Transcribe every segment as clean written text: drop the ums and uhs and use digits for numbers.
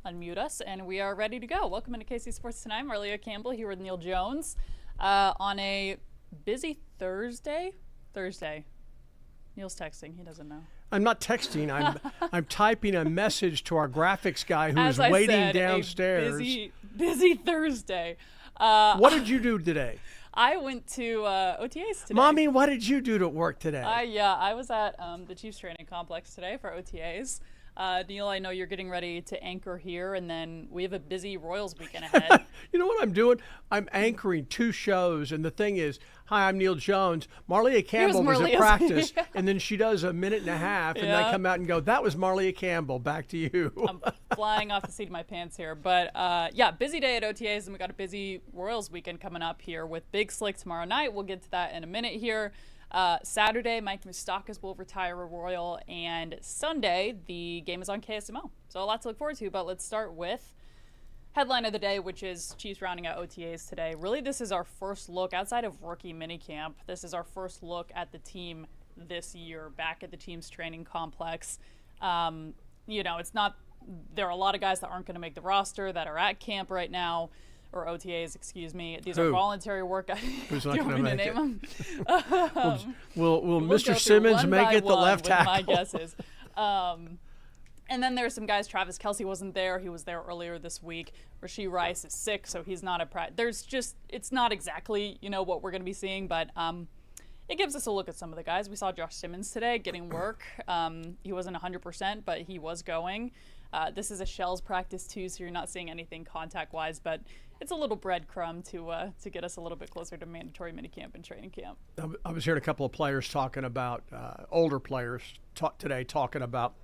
unmute us, and we are ready to go. Welcome into KC Sports Tonight. Marlia Campbell here with Neil Jones on a busy Thursday. Neil's texting. He doesn't know. I'm not texting. I'm typing a message to our graphics guy who is As I waiting said, downstairs. A busy Thursday. What did you do today? I went to OTAs today. Mommy, what did you do to work today? I was at the Chiefs training complex today for OTAs. Neil, I know you're getting ready to anchor here, and then we have a busy Royals weekend ahead. You know what I'm doing? I'm anchoring 2 shows, and the thing is, hi, I'm Neil Jones. Marlia Campbell was at practice, and then she does a minute and a half, and I come out and go, that was Marlia Campbell. Back to you. I'm flying off the seat of my pants here. But, busy day at OTAs, and we got a busy Royals weekend coming up here with Big Slick tomorrow night. We'll get to that in a minute here. Saturday, Mike Moustakas will retire a Royal, and Sunday, the game is on KSMO. So a lot to look forward to, but let's start with headline of the day, which is Chiefs rounding out OTAs today. Really, this is our first look, outside of rookie minicamp, this is our first look at the team this year, back at the team's training complex. It's not, there are a lot of guys that aren't going to make the roster that are at camp right now. Or OTAs, excuse me. These are voluntary workouts. Who's not Do you want me to make name it? them? Will Mr. Simmons make it the left tackle? My guesses. And then there's some guys. Travis Kelce wasn't there. He was there earlier this week. Rashee Rice is sick, so he's not at practice. It's not exactly, what we're going to be seeing, but it gives us a look at some of the guys. We saw Josh Simmons today getting work. He wasn't 100%, but he was going. This is a shells practice too, so you're not seeing anything contact-wise, but it's a little breadcrumb to get us a little bit closer to mandatory minicamp and training camp. I was hearing a couple of players talking about, older players today talking about,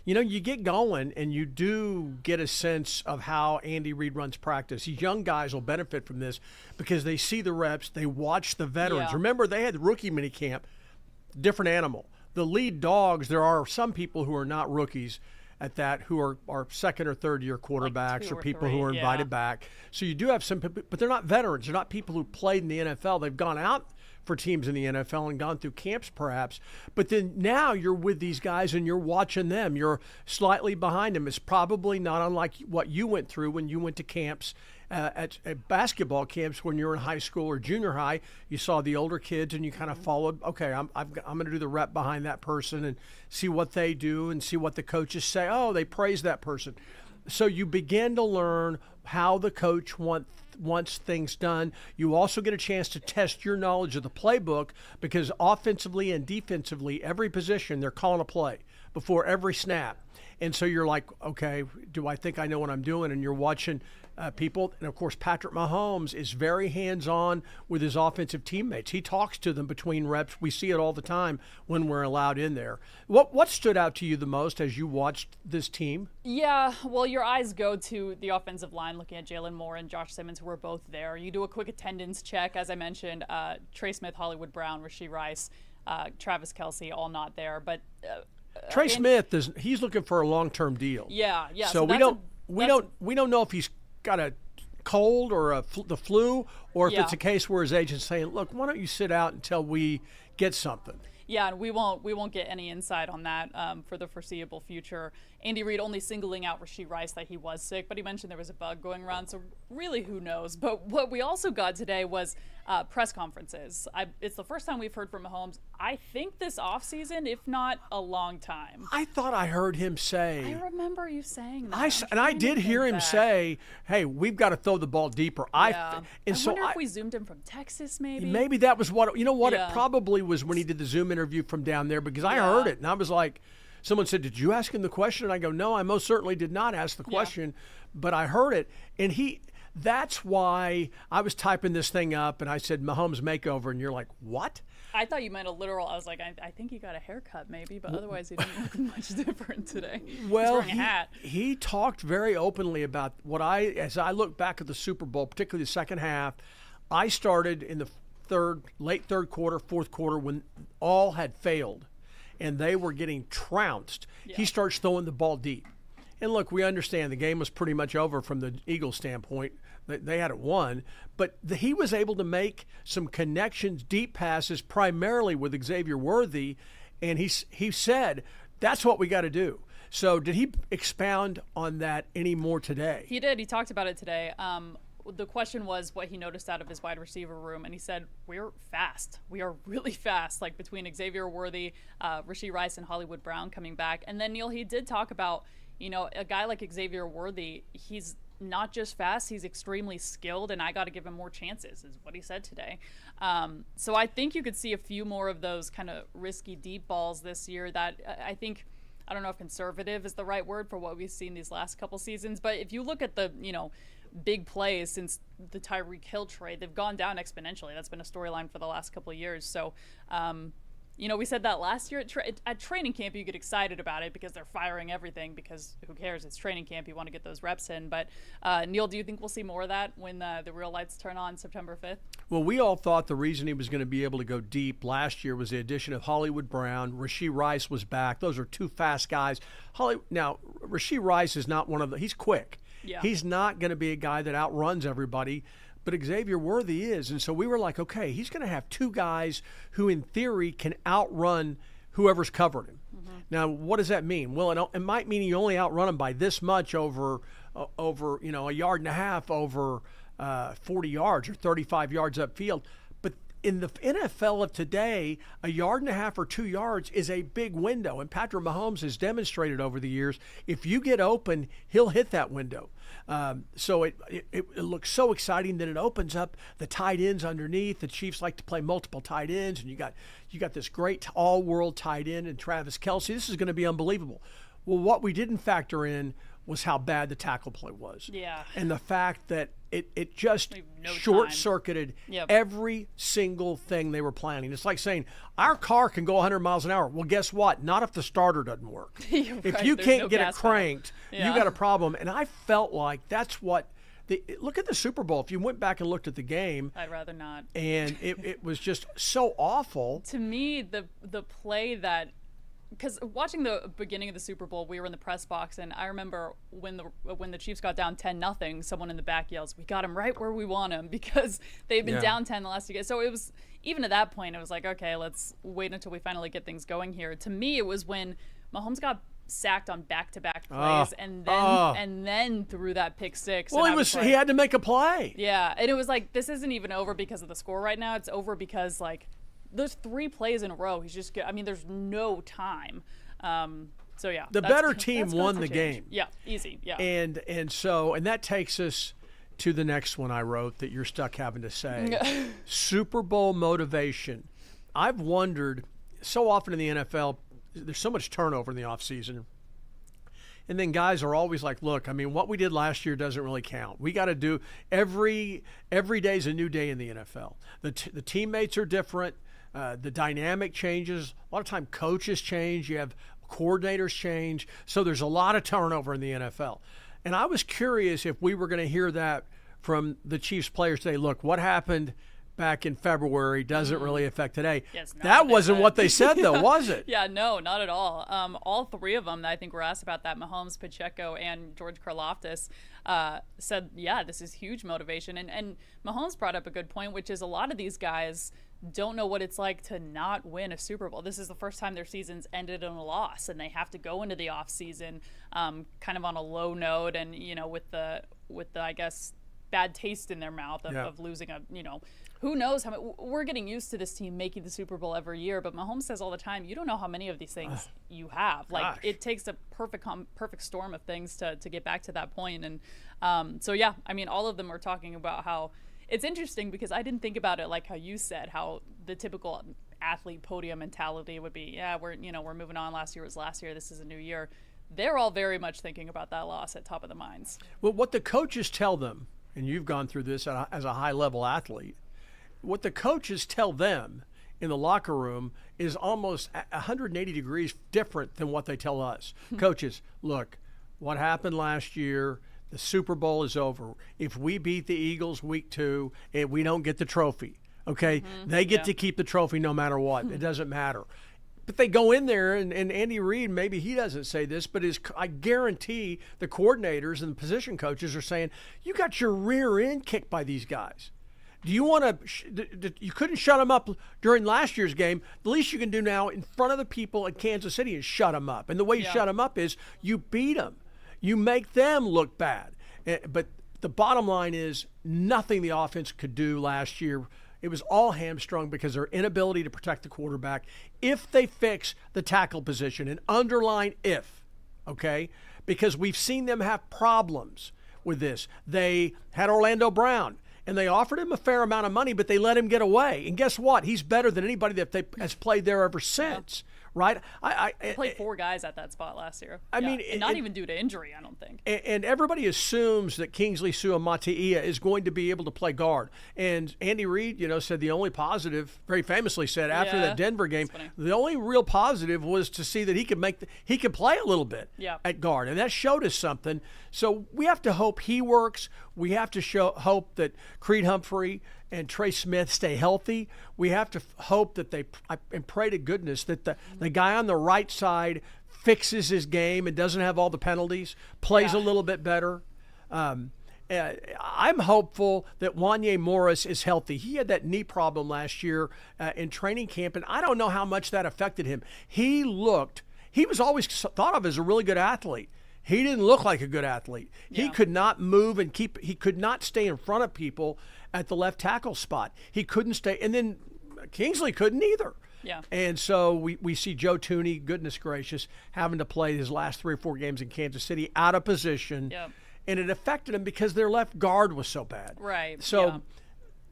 you get going and you do get a sense of how Andy Reid runs practice. These young guys will benefit from this because they see the reps, they watch the veterans. Yeah. Remember, they had rookie minicamp, different animal. The lead dogs, there are some people who are not rookies at that who are second or third year quarterbacks like or people 3, who are invited back. So you do have some people, but they're not veterans. They're not people who played in the NFL. They've gone out for teams in the NFL and gone through camps perhaps. But then now you're with these guys and you're watching them. You're slightly behind them. It's probably not unlike what you went through when you went to camps at basketball camps when you were in high school or junior high. You saw the older kids and you kind of followed, okay, I'm going to do the rep behind that person and see what they do and see what the coaches say. Oh, they praise that person. So you begin to learn how the coach wants things done. You also get a chance to test your knowledge of the playbook because offensively and defensively, every position, they're calling a play before every snap. And so you're like, okay, do I think I know what I'm doing? And you're watching people. And, of course, Patrick Mahomes is very hands-on with his offensive teammates. He talks to them between reps. We see it all the time when we're allowed in there. What stood out to you the most as you watched this team? Yeah, well, your eyes go to the offensive line, looking at Jalen Moore and Josh Simmons, who were both there. You do a quick attendance check. As I mentioned, Trey Smith, Hollywood Brown, Rashee Rice, Travis Kelce, all not there. But Trey Smith he's looking for a long-term deal. Yeah. So we don't know if he's got a cold or the flu, or if it's a case where his agent's saying, "Look, why don't you sit out until we get something?" Yeah, and we won't get any insight on that for the foreseeable future. Andy Reid only singling out Rashee Rice that he was sick, but he mentioned there was a bug going around, so really who knows. But what we also got today was press conferences. It's the first time we've heard from Mahomes, I think, this offseason, if not a long time. I thought I heard him say. I remember you saying that. I did hear him say, hey, we've got to throw the ball deeper. I wonder if we zoomed in from Texas, maybe. Maybe that was what, Yeah. it probably was when he did the Zoom interview from down there, because I heard it, and I was like, someone said, did you ask him the question? And I go, no, I most certainly did not ask the question, but I heard it. And that's why I was typing this thing up, and I said, Mahomes makeover, and you're like, what? I thought you meant a literal. I was like, I think he got a haircut maybe, but otherwise he didn't look much different today. Well, He's wearing a hat. He talked very openly about as I look back at the Super Bowl, particularly the second half, I started in the late third quarter, fourth quarter, when all had failed and they were getting trounced. Yeah. He starts throwing the ball deep. And look, we understand the game was pretty much over from the Eagles' standpoint. They had it won. But he was able to make some connections, deep passes, primarily with Xavier Worthy. And he said, that's what we got to do. So did he expound on that any more today? He did. He talked about it today. The question was what he noticed out of his wide receiver room, and he said, we're fast. We are really fast, like between Xavier Worthy, Rashee Rice, and Hollywood Brown coming back. And then, Neil, he did talk about, a guy like Xavier Worthy, he's not just fast, he's extremely skilled, and I got to give him more chances, is what he said today. So I think you could see a few more of those kind of risky deep balls this year that I think, I don't know if conservative is the right word for what we've seen these last couple seasons, but if you look at the, big plays since the Tyreek Hill trade, they've gone down exponentially. That's been a storyline for the last couple of years. So, we said that last year at training camp, you get excited about it because they're firing everything because who cares? It's training camp. You want to get those reps in. But, Neil, do you think we'll see more of that when the real lights turn on September 5th? Well, we all thought the reason he was going to be able to go deep last year was the addition of Hollywood Brown. Rashee Rice was back. Those are two fast guys. Now, Rashee Rice is not one of he's quick. Yeah. He's not going to be a guy that outruns everybody, but Xavier Worthy is. And so we were like, okay, he's going to have two guys who in theory can outrun whoever's covering him. Mm-hmm. Now, what does that mean? Well, it might mean you only outrun him by this much over a yard and a half over 40 yards or 35 yards upfield. But in the NFL of today, a yard and a half or 2 yards is a big window. And Patrick Mahomes has demonstrated over the years, if you get open, he'll hit that window. So it looks so exciting that it opens up the tight ends underneath. The Chiefs like to play multiple tight ends, and you got this great all-world tight end and Travis Kelce. This is going to be unbelievable. Well, what we didn't factor in was how bad the tackle play was. Yeah. And the fact that it just no short-circuited every single thing they were planning. It's like saying, our car can go 100 miles an hour. Well, guess what? Not if the starter doesn't work. If you can't get it cranked, you got a problem. And I felt like that's what look at the Super Bowl. If you went back and looked at the game. I'd rather not. And it was just so awful. To me, the play that – because watching the beginning of the Super Bowl, we were in the press box, and I remember when the Chiefs got down 10-0, someone in the back yells, "We got him right where we want him," because they've been down 10 the last 2 games. So it was, even at that point, it was like, okay, let's wait until we finally get things going here. To me, it was when Mahomes got sacked on back-to-back plays and then threw that pick six. Well, he had to make a play. Yeah, and it was like, this isn't even over because of the score right now. It's over because, like, there's 3 plays in a row. He's just, there's no time. So yeah, the better team won the game. Yeah, easy. Yeah. And that takes us to the next one I wrote that you're stuck having to say. Super Bowl motivation. I've wondered so often in the NFL, there's so much turnover in the offseason. And then guys are always like, look, what we did last year doesn't really count. We got to do every day's a new day in the NFL. The teammates are different. The dynamic changes. A lot of time coaches change. You have coordinators change. So there's a lot of turnover in the NFL. And I was curious if we were going to hear that from the Chiefs players today. Look, what happened back in February doesn't really affect today. Yes, that wasn't what they said, though, was it? Yeah, no, not at all. All 3 of them that I think were asked about that, Mahomes, Pacheco, and George Karlaftis, said, yeah, this is huge motivation. And Mahomes brought up a good point, which is a lot of these guys don't know what it's like to not win a Super Bowl. This is the first time their season's ended in a loss, and they have to go into the offseason kind of on a low note and, with the I guess, bad taste in their mouth of losing who knows we're getting used to this team making the Super Bowl every year, but Mahomes says all the time, you don't know how many of these things you have. Like, it takes a perfect storm of things to get back to that point. And so, yeah, all of them are talking about how it's interesting because I didn't think about it like how you said, how the typical athlete podium mentality would be, we're moving on. Last year was last year. This is a new year. They're all very much thinking about that loss at top of the minds. Well, what the coaches tell them, and you've gone through this as a high-level athlete, what the coaches tell them in the locker room is almost 180 degrees different than what they tell us. Coaches, look, what happened last year, the Super Bowl is over. If we beat the Eagles week 2, we don't get the trophy, okay? They get to keep the trophy no matter what. It doesn't matter. But they go in there, and Andy Reid, maybe he doesn't say this, but I guarantee the coordinators and the position coaches are saying, you got your rear end kicked by these guys. Do you want to? You couldn't shut them up during last year's game. The least you can do now in front of the people at Kansas City is shut them up. And the way you shut them up is you beat them. You make them look bad. But the bottom line is nothing the offense could do last year. It was all hamstrung because of their inability to protect the quarterback. If they fix the tackle position, and underline if, okay? Because we've seen them have problems with this. They had Orlando Brown, and they offered him a fair amount of money, but they let him get away. And guess what? He's better than anybody that has played there ever since. Right? I played 4 guys at that spot last year. I mean, and not even due to injury, I don't think. And everybody assumes that Kingsley Suamataia is going to be able to play guard. And Andy Reid, said the only positive, very famously said after that Denver game, the only real positive was to see that he could play a little bit at guard, and that showed us something. So we have to hope he works. We have to hope that Creed Humphrey and Trey Smith stay healthy. We have to hope that and pray to goodness that the guy on the right side fixes his game and doesn't have all the penalties, plays a little bit better. I'm hopeful that Wanye Morris is healthy. He had that knee problem last year in training camp, and I don't know how much that affected him. He was always thought of as a really good athlete. He didn't look like a good athlete. He could not move and he could not stay in front of people at the left tackle spot. He couldn't stay. And then Kingsley couldn't either. Yeah. And so we see Joe Tooney, goodness gracious, having to play his last 3 or 4 games in Kansas City out of position. Yeah. And it affected him because their left guard was so bad. Right. So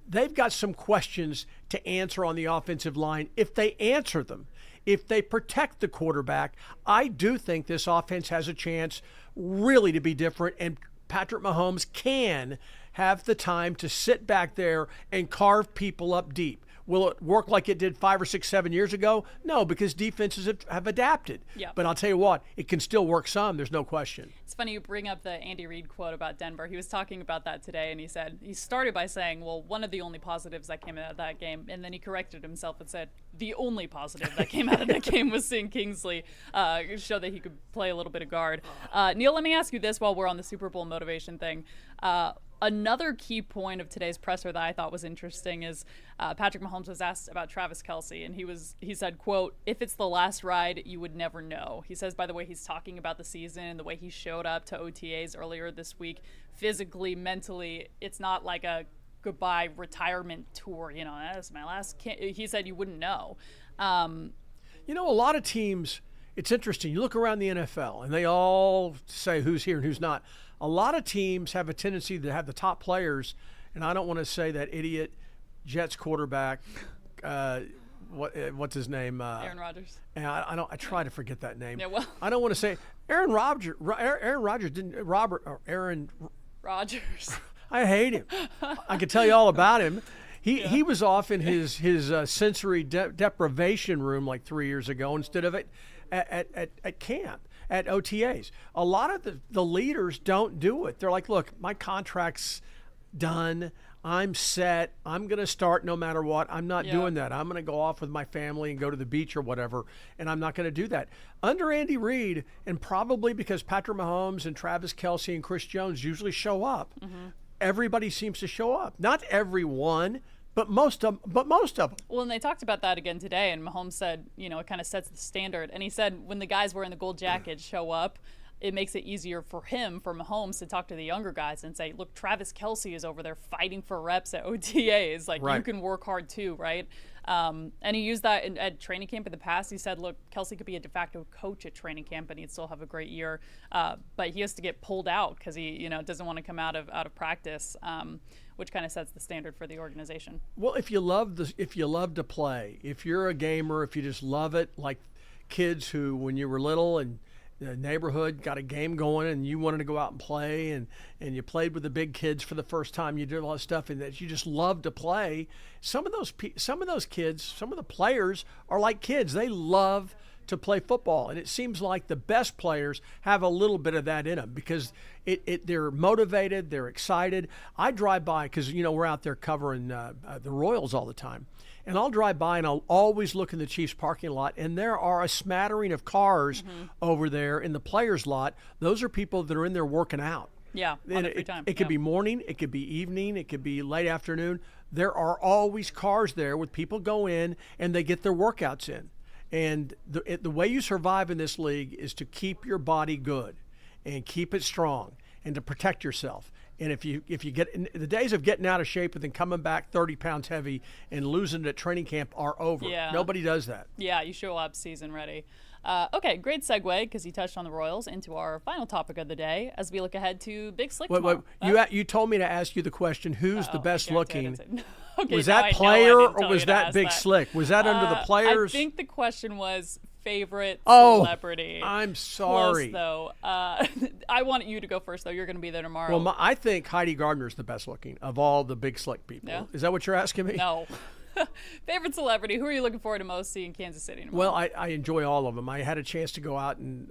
they've got some questions to answer on the offensive line. If they answer them, if they protect the quarterback, I do think this offense has a chance really to be different, and Patrick Mahomes can have the time to sit back there and carve people up deep. Will it work like it did 5 or 6, 7 years ago? No, because defenses have adapted. Yeah. But I'll tell you what, it can still work some. There's no question. It's funny you bring up the Andy Reid quote about Denver. He was talking about that today, and he started by saying, well, one of the only positives that came out of that game, and then he corrected himself and said, the only positive that came out of that game was seeing Kingsley show that he could play a little bit of guard. Neil, let me ask you this while we're on the Super Bowl motivation thing. Another key point of today's presser that I thought was interesting is Patrick Mahomes was asked about Travis Kelce, and he said, quote, if it's the last ride, you would never know. He says, by the way, he's talking about the season and the way he showed up to OTAs earlier this week, physically, mentally, it's not like a goodbye retirement tour. That's my last he said you wouldn't know. A lot of teams, it's interesting. You look around the NFL, and they all say who's here and who's not. A lot of teams have a tendency to have the top players, and I don't want to say that idiot Jets quarterback, what's his name? Aaron Rodgers. And I try to forget that name. Yeah, well. I don't want to say Aaron Rodgers didn't Aaron Rodgers. I hate him. I could tell you all about him. He was off in his sensory deprivation room like 3 years ago instead of at camp. At OTAs. A lot of the leaders don't do it. They're like, look, my contract's done. I'm set. I'm going to start no matter what. I'm not doing that. I'm going to go off with my family and go to the beach or whatever, and I'm not going to do that. Under Andy Reid, and probably because Patrick Mahomes and Travis Kelce and Chris Jones usually show up, everybody seems to show up. Not everyone, but most of them. Well, and they talked about that again today, and Mahomes said, it kind of sets the standard. And he said when the guys wearing the gold jackets show up, it makes it easier for Mahomes, to talk to the younger guys and say, look, Travis Kelce is over there fighting for reps at OTAs. Like, you can work hard too, right? And he used that at training camp in the past. He said, look, Kelce could be a de facto coach at training camp and he'd still have a great year. But he has to get pulled out because he doesn't want to come out of practice, which kind of sets the standard for the organization. Well, if you love to play, if you're a gamer, if you just love it, like kids who, when you were little and the neighborhood got a game going and you wanted to go out and play and you played with the big kids for the first time, you did a lot of stuff and that you just love to play. Some of those kids, some of the players are like kids. They love to play football, and it seems like the best players have a little bit of that in them because they're motivated, they're excited. I drive by because we're out there covering the Royals all the time, and I'll drive by and I'll always look in the Chiefs parking lot, and there are a smattering of cars over there in the players' lot. Those are people that are in there working out. Yeah, on every time. It could be morning, it could be evening, it could be late afternoon. there are always cars there with people go in and they get their workouts in. And the way you survive in this league is to keep your body good and keep it strong and to protect yourself. And if you get in, the days of getting out of shape and then coming back 30 pounds heavy and losing it at training camp are over. Yeah. Nobody does that. Yeah, you show up season ready. Okay, great segue, because you touched on the Royals, into our final topic of the day as we look ahead to Big Slick tomorrow. You told me to ask you the question, who's the best looking? Okay, was that player or was that Big Slick? Was that under the players? I think the question was favorite celebrity. I'm sorry. Close, though. I want you to go first, though. You're going to be there tomorrow. Well, I think Heidi Gardner's the best looking of all the Big Slick people. Yeah. Is that what you're asking me? No. Favorite celebrity? Who are you looking forward to most seeing in Kansas City tomorrow? Well, I enjoy all of them. I had a chance to go out and,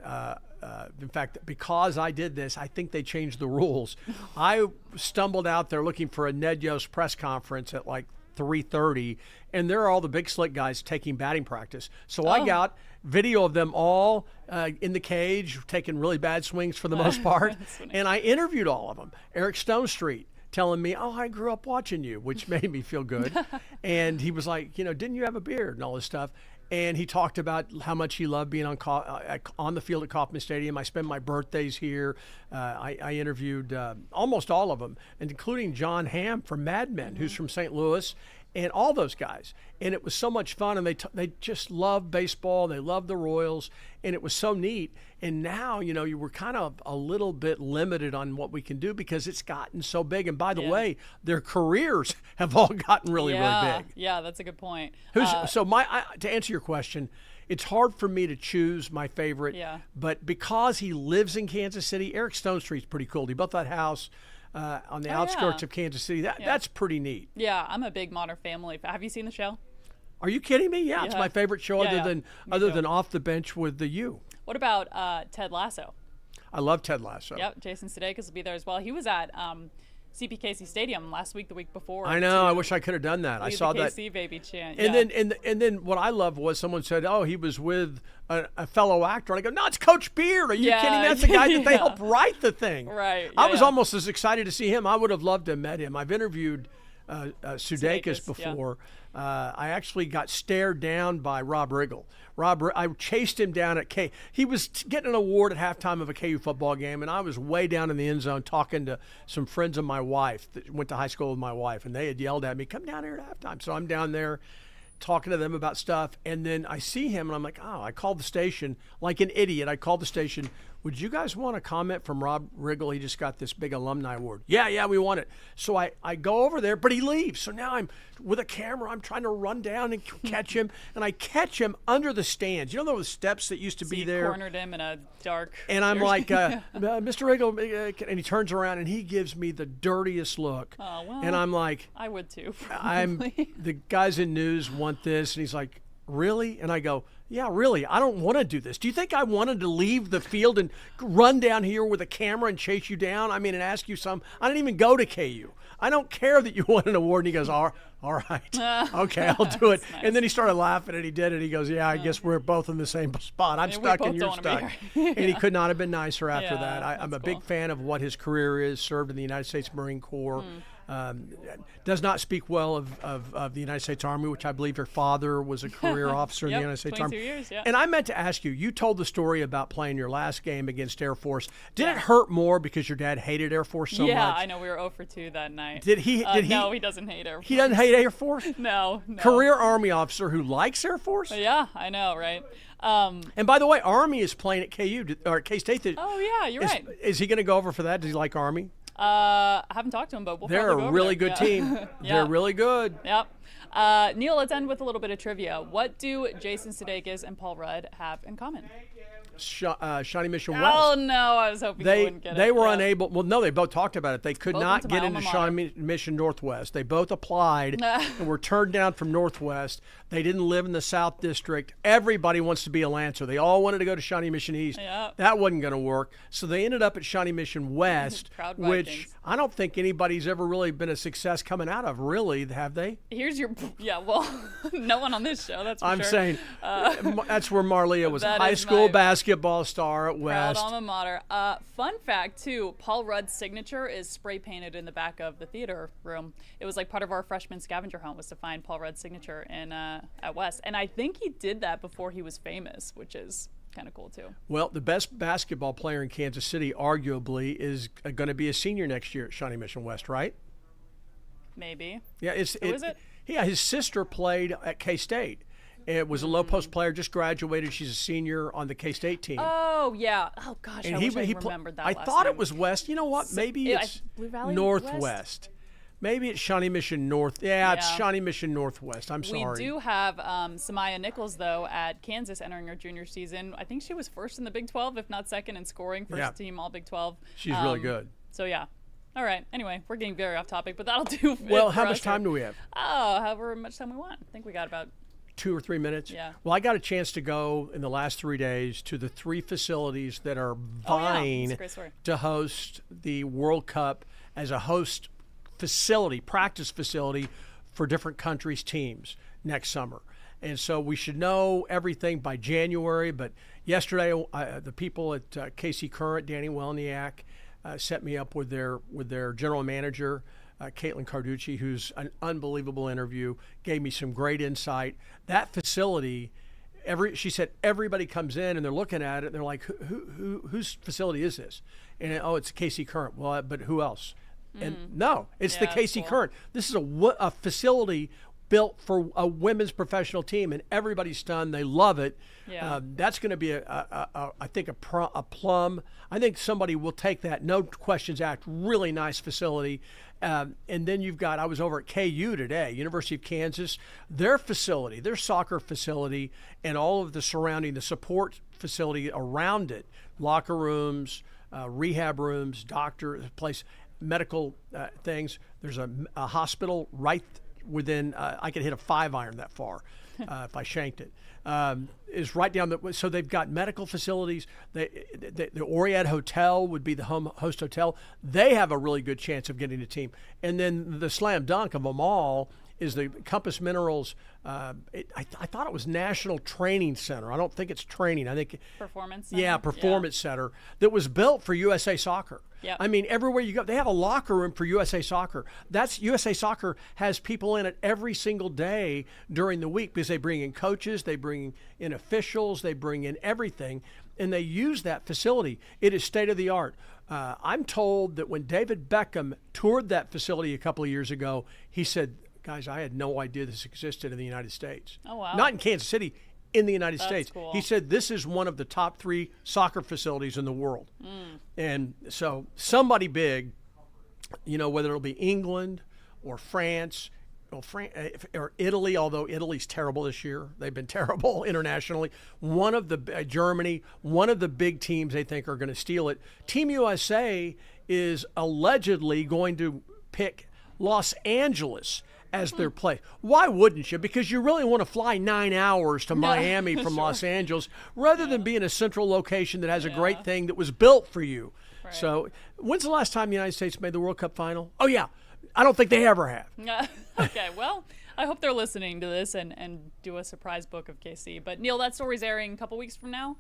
in fact, because I did this, I think they changed the rules. I stumbled out there looking for a Ned Yost press conference at like 3:30, and there are all the Big Slick guys taking batting practice. So I got video of them all in the cage, taking really bad swings for the most part, and I interviewed all of them. Eric Stonestreet telling me, I grew up watching you, which made me feel good. And he was like, didn't you have a beard and all this stuff? And he talked about how much he loved being on the field at Kauffman Stadium. I spend my birthdays here. I interviewed almost all of them, including John Hamm from Mad Men, who's from St. Louis, and all those guys. And it was so much fun, and they just love baseball. They love the Royals, and it was so neat. And now, you were kind of a little bit limited on what we can do because it's gotten so big. And by the way, their careers have all gotten really big. Yeah, that's a good point. To answer your question, it's hard for me to choose my favorite. Yeah. But because he lives in Kansas City, Eric Stonestreet's pretty cool. He built that house on the outskirts of Kansas City. That's pretty neat. Yeah, I'm a big Modern Family fan. Have you seen the show? Are you kidding me? Yeah, it's my favorite show other than Off the Bench with the U. What about Ted Lasso? I love Ted Lasso. Yep, Jason Sudeikis will be there as well. He was at CPKC Stadium last week, the week before. I know. I wish I could have done that. I saw that. KC baby chant. And then what I loved was someone said, he was with a fellow actor. And I go, no, it's Coach Beard. Are you kidding me? That's the guy that they helped write the thing. Right. I was almost as excited to see him. I would have loved to have met him. I've interviewed Sudeikis before. I actually got stared down by Rob Riggle. I chased him down at K. He was getting an award at halftime of a KU football game, and I was way down in the end zone talking to some friends of my wife that went to high school with my wife, and they had yelled at me, come down here at halftime. So I'm down there talking to them about stuff, and then I see him, and I'm like, I called the station like an idiot. I called the station. Would you guys want a comment from Rob Riggle? He just got this big alumni award. Yeah, we want it. So I go over there, but he leaves. So now I'm with a camera. I'm trying to run down and catch him, and I catch him under the stands. You know those steps that used to be there? Cornered him in a dark. And I'm like, Mr. Riggle, and he turns around and he gives me the dirtiest look. Oh, well, and I'm like, I would too. Probably. The guys in news want this, and he's like, really? And I go, yeah, really. I don't want to do this. Do you think I wanted to leave the field and run down here with a camera and chase you down? And ask you some. I didn't even go to KU. I don't care that you won an award. And he goes, all right. Okay, I'll do it. Nice. And then he started laughing, and he did it. He goes, I guess we're both in the same spot. I'm stuck and you're stuck. And he could not have been nicer after that. I'm a big fan of what his career is, served in the United States Marine Corps. Does not speak well of the United States Army, which I believe her father was a career officer in the United States Army. Years, And I meant to ask you, you told the story about playing your last game against Air Force. Did it hurt more because your dad hated Air Force so much? Yeah, I know. We were 0 for 2 that night. Did he? No, he doesn't hate Air Force. He doesn't hate Air Force? No. Career Army officer who likes Air Force? Yeah, I know, right? And by the way, Army is playing at KU or K-State. Oh, yeah, you're right. Is he going to go over for that? Does he like Army? I haven't talked to him, but they're a really good team. They're really good. Yep. Neil, let's end with a little bit of trivia. What do Jason Sudeikis and Paul Rudd have in common? Shawnee Mission West. Oh, no, I was hoping you wouldn't get it. They were unable. Well, no, they both talked about it. They could not get into Shawnee Mission Northwest. They both applied and were turned down from Northwest. They didn't live in the South District. Everybody wants to be a Lancer. They all wanted to go to Shawnee Mission East. Yep. That wasn't going to work. So they ended up at Shawnee Mission West, which I don't think anybody's ever really been a success coming out of, really, have they? Here's your – no one on this show, that's for I'm sure. saying that's where Marlia was high school basketball. basketball star at Proud West. alma mater. Fun fact, too, Paul Rudd's signature is spray painted in the back of the theater room. It was like part of our freshman scavenger hunt was to find Paul Rudd's signature at West. And I think he did that before he was famous, which is kind of cool, too. Well, the best basketball player in Kansas City, arguably, is going to be a senior next year at Shawnee Mission West, right? Maybe. Yeah, Who is it? Yeah, his sister played at K-State. It was a low post player, just graduated. She's a senior on the K-State team. Oh, yeah. Oh, gosh, And I wish I remembered that I last thought name. it was West. You know what? Maybe it's Blue Valley Northwest. West? Maybe it's Shawnee Mission North. Yeah, it's Shawnee Mission Northwest. I'm sorry. We do have Samaya Nichols, though, at Kansas entering her junior season. I think she was first in the Big 12, if not second in scoring, first team all Big 12. She's really good. So, yeah. All right. Anyway, we're getting very off topic, but that'll do. Well, how much time do we have? Oh, however much time we want. I think we got about 2 or 3 minutes. Yeah. Well, I got a chance to go in the last 3 days to the 3 facilities that are vying to host the World Cup as a host facility, practice facility for different countries' teams next summer. And so we should know everything by January. But yesterday, the people at KC Current, Danny Welniak, set me up with their general manager, Caitlin Carducci, who's an unbelievable interview, gave me some great insight. That facility, she said everybody comes in and they're looking at it and they're like, whose facility is this? And it's KC Current. Well, but who else? And no, it's the KC Current. This is a facility built for a women's professional team, and everybody's stunned. They love it. Yeah. That's going to be, I think, a plum. I think somebody will take that, no questions asked, really nice facility. And then you've got, I was over at KU today, University of Kansas, their facility, their soccer facility, and all of the surrounding, the support facility around it, locker rooms, rehab rooms, doctor place, medical things. There's a hospital right within, I could hit a 5-iron that far if I shanked it. Is right down so they've got medical facilities. The Oriad Hotel would be the host hotel. They have a really good chance of getting a team. And then the slam dunk of them all is the Compass Minerals. I thought it was National Training Center. I don't think it's training. I think Performance Center? Yeah, Performance Center that was built for USA Soccer. Yep. I mean, everywhere you go, they have a locker room for USA Soccer. That's USA Soccer has people in it every single day during the week because they bring in coaches, they bring in officials, they bring in everything, and they use that facility. It is state of the art. I'm told that when David Beckham toured that facility a couple of years ago, he said, guys, I had no idea this existed in the United States. Oh, wow. Not in Kansas City, in the United States. Cool. He said this is one of the top 3 soccer facilities in the world. And so somebody big, whether it'll be England or France or Italy, although Italy's terrible this year. They've been terrible internationally. Germany, one of the big teams they think are going to steal it. Team USA is allegedly going to pick Los Angeles as their place. Why wouldn't you? Because you really want to fly 9 hours to Miami from Los Angeles rather than be in a central location that has a great thing that was built for you. Right. So when's the last time the United States made the World Cup final? Oh, yeah. I don't think they ever have. Okay, well, I hope they're listening to this and do a surprise book of KC. But, Neil, that story's airing a couple weeks from now,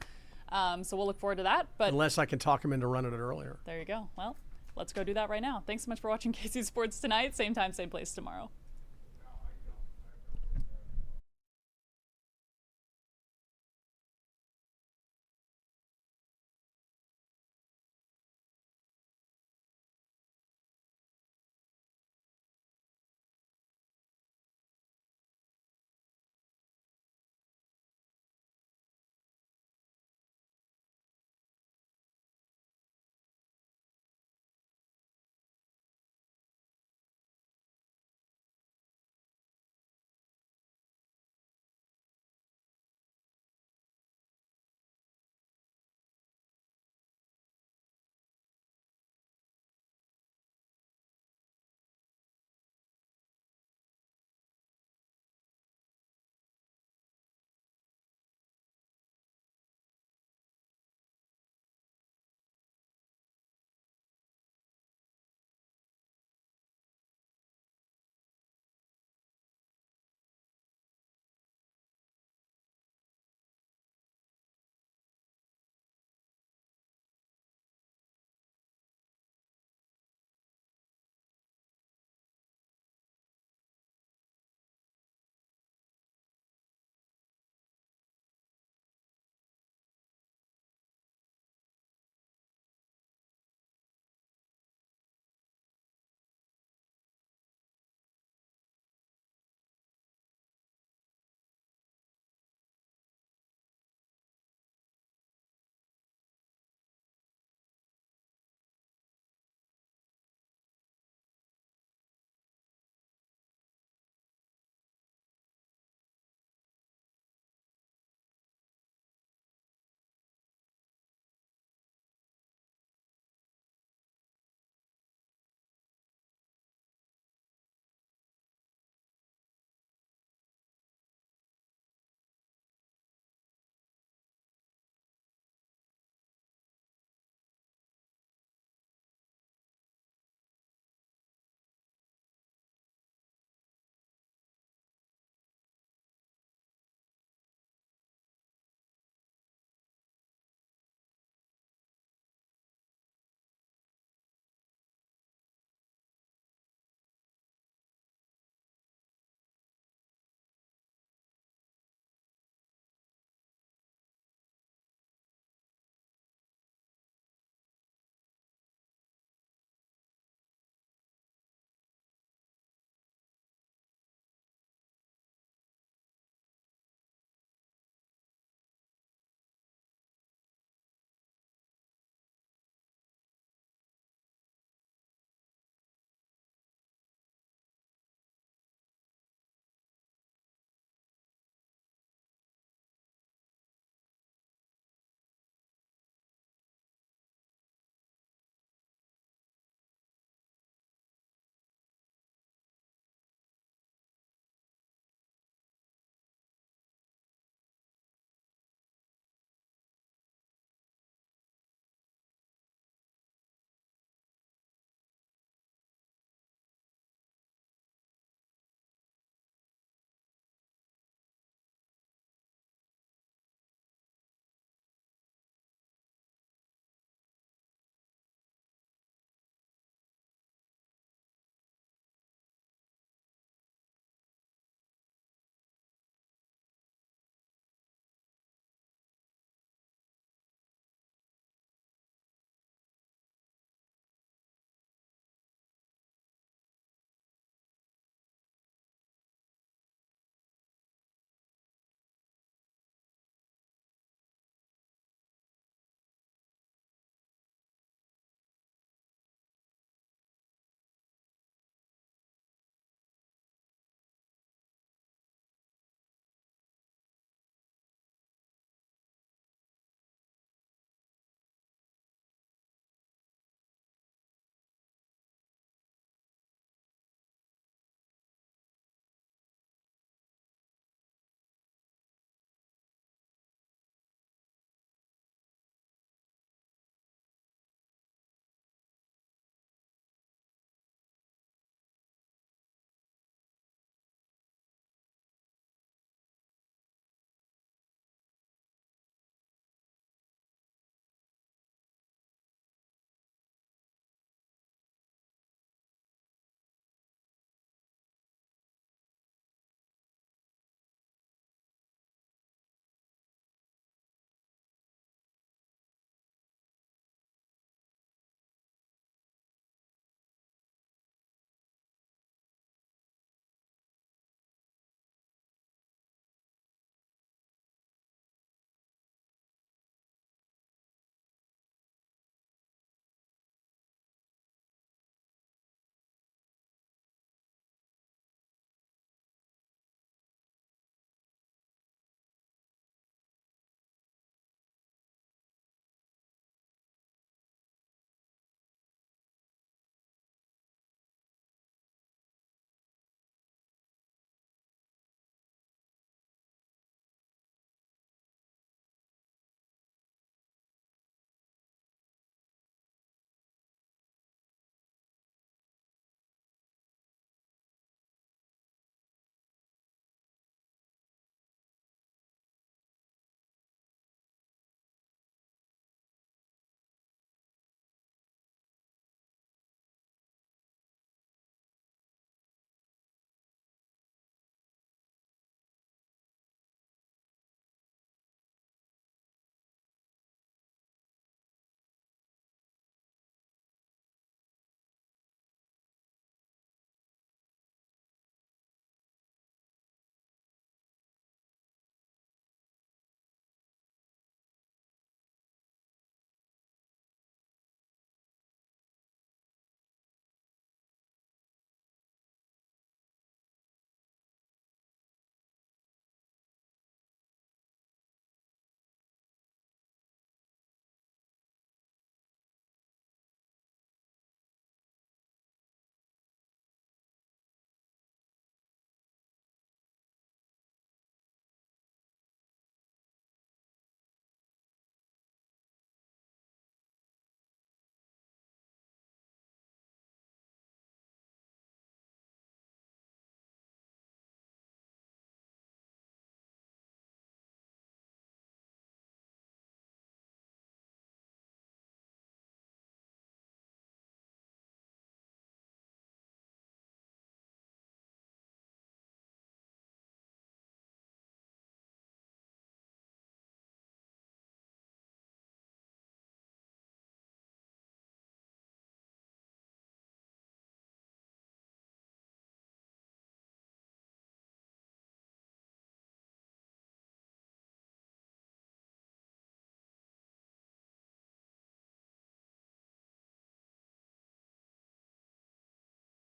so we'll look forward to that. But unless I can talk them into running it earlier. There you go. Well, let's go do that right now. Thanks so much for watching KC Sports Tonight. Same time, same place tomorrow.